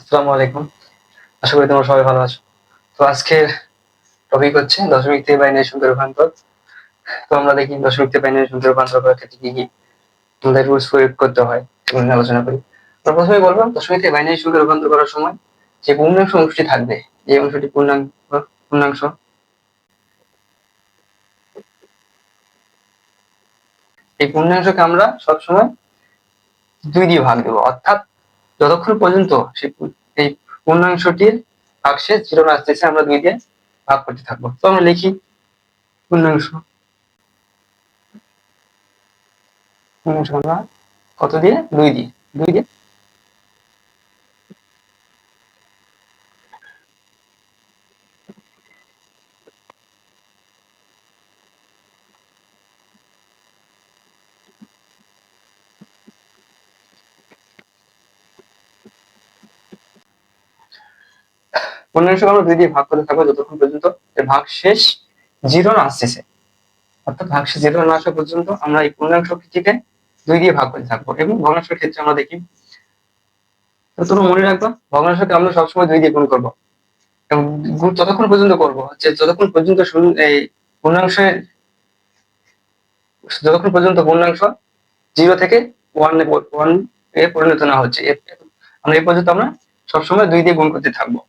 আসসালামু আলাইকুম। আশা করি তোমরা সবাই ভালো আছো। তো আজকের টপিক হচ্ছে দশমিক থেকে বাইনারি সংখ্যার রূপান্তর। তো আমরা দেখি দশমিক থেকে বাইনারি সংখ্যার রূপান্তর করার ক্ষেত্রে কি কি আমাদের রুলস প্রয়োগ করতে হয় সেগুলো নিয়ে আলোচনা করি। তো প্রথমে বলবো দশমিক থেকে বাইনারি সংখ্যা রূপান্তর করার সময় যে পূর্ণাংশ অংশটি থাকবে, যে অংশটি পূর্ণাংশ এই পূর্ণাংশকে আমরা সবসময় 2 দিয়ে ভাগ দেবো, অর্থাৎ যতক্ষণ পর্যন্ত এই পূর্ণাংশটির ভাগশেষ 0 না আসতেছে আমরা 2 দিয়ে ভাগ করতে থাকবো। তো আমরা লিখি পূর্ণাংশ পূর্ণাংশ আমরা কত দিয়ে? 2 দিয়ে। 2 দিয়ে পূর্ণাংশকে আমরা 2 দিয়ে ভাগ করতে থাকবো যতক্ষণ পর্যন্ত এর ভাগশেষ 0 না আসতেছে, অর্থাৎ ভাগশেষ 0 না আসা পর্যন্ত আমরা এই পূর্ণাংশটিকে 2 দিয়ে ভাগ করতে থাকবো। এবং ভগ্নাংশের ক্ষেত্রে আমরা দেখি, তো তোমরা মনে রাখবা ভগ্নাংশকে আমরা সবসময় 2 দিয়ে গুণ করবো, এবং গুণ ততক্ষণ পর্যন্ত করবো যে যতক্ষণ পর্যন্ত এই পূর্ণাংশের যতক্ষণ পর্যন্ত পূর্ণাংশ 0 থেকে 1 এ পরিণত না হচ্ছে। আমরা এই পর্যন্ত আমরা সবসময় 2 দিয়ে গুণ করতে থাকবো।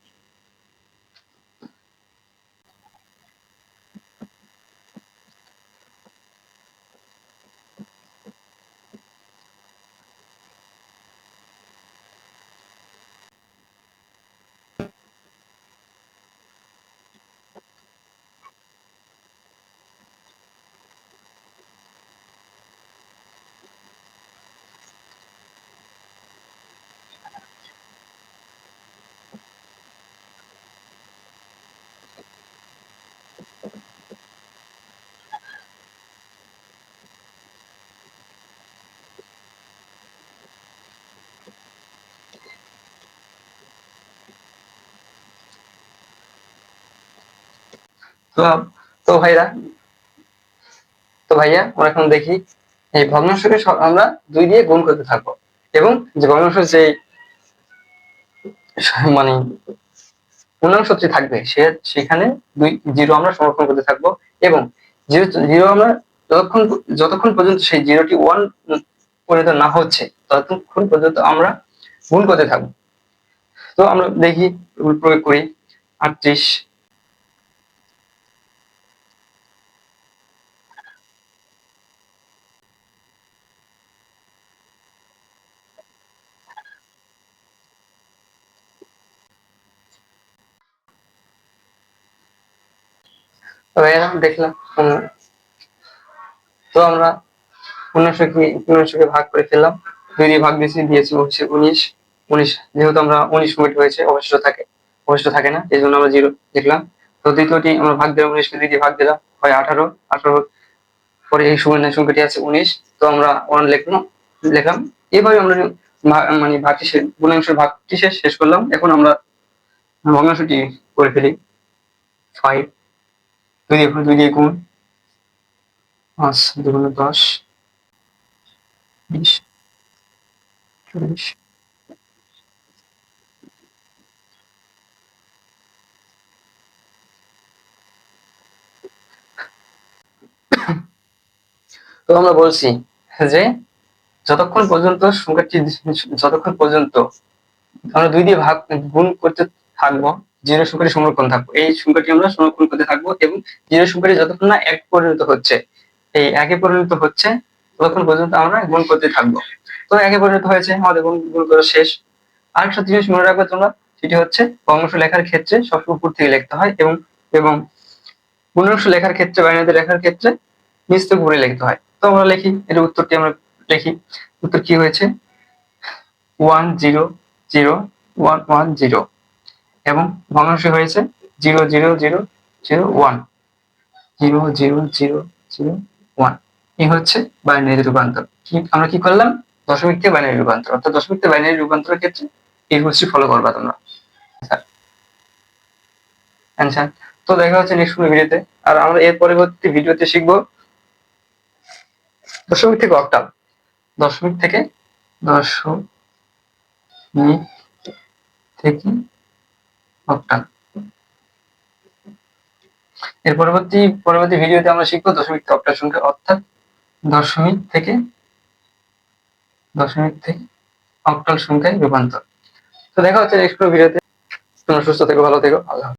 তো তো ভাইরা তো ভাইয়া আমরা এখন দেখি এই ভগ্নাংশকে আমরা 2 দিয়ে গুণ করতে থাকবো, এবং যে ভগ্নাংশ যে মানে পূর্ণাংশটি থাকবে সেখানে 0 আমরা সংরক্ষণ করতে থাকবো, এবং 0 আমরা যতক্ষণ যতক্ষণ পর্যন্ত সেই 0টি 1 পরিণত না হচ্ছে ততক্ষণ পর্যন্ত আমরা গুণ করতে থাকবো। তো আমরা দেখি রুল প্রয়োগ করি। 38 তো এরকম দেখলাম। তো আমরা পূর্ণাংশকে ভাগ করে ফেললাম, 2 দিয়ে ভাগ দিয়েছি হচ্ছে 19। 19 যেহেতু আমরা 19 মিনিট হয়েছে, অবশিষ্ট থাকে না, এই জন্য আমরা 0 লিখলাম। তো দ্বিতীয়টি আমরা ভাগ দিলাম, 19 কে 2 দিয়ে ভাগ দিলাম হয় 18। 18 পরে এই সংখ্যাটি আছে 19, তো আমরা 1 লিখলাম। এইভাবে আমরা মানে পূর্ণাংশের ভাগটি শেষ করলাম। এখন আমরা ভগ্নাংশটি করে ফেলি। 5 2 দিয়ে গুণ, 5 2 10, 20, 40। তো আমরা বলছি যে যতক্ষণ পর্যন্ত আমরা 2 দিয়ে গুণ করতে থাকবো, 0 সংখ্যাটি সংরক্ষণ থাকবো, এই সংখ্যাটি আমরা সংরক্ষণ করতে থাকবো, এবং 0 সংখ্যাটি যতক্ষণ না 1 পরিণত হচ্ছে, এই 1 এ পরিণত হচ্ছে ততক্ষণ পর্যন্ত আমরা গুণ করতে থাকবো। তো 1 এ পরিণত হয়েছে, আমাদের গুণ করা শেষ। আরেকটা জিনিস মনে রাখবে তোমরা, সেটি হচ্ছে ভগ্নাংশ লেখার ক্ষেত্রে সবসময় উপর থেকে লিখতে হয়, এবং এবং পূর্ণাংশ লেখার ক্ষেত্রে বাইনারি লেখার ক্ষেত্রে নিচ থেকে উপরে লিখতে হয়। তো আমরা লিখি, এর উত্তরটি আমরা লিখি। উত্তর কি হয়েছে? 1 0 0 1 1 0, এবং ভগ্নাংশ হয়েছে 0 0 0 0 1 0 0 0 0 1। এই হচ্ছে বাইনারি রূপান্তর। আমরা কি করলাম? দশমিক থেকে বাইনারি রূপান্তর, অর্থাৎ দশমিক থেকে বাইনারি রূপান্তরের ক্ষেত্রে এই রুলসটি ফলো করবা তোমরা। অ্যান্সার। তো দেখা হচ্ছে নেক্সট কোনো ভিডিওতে। আর আমরা এর পরবর্তী ভিডিওতে শিখবো দশমিক থেকে অক্টাল। দশমিক থেকে দশমিক থেকে অক্টাল। এর পরবর্তী ভিডিওতে আমরা শিখবো দশমিক থেকে অক্টাল সংখ্যা, অর্থাৎ দশমিক থেকে অক্টাল সংখ্যায় রূপান্তর। তো দেখা হচ্ছে নেক্সট ভিডিওতে। তোমরা সুস্থ থেকো, ভালো থেকো, আল্লাহ হাফেজ।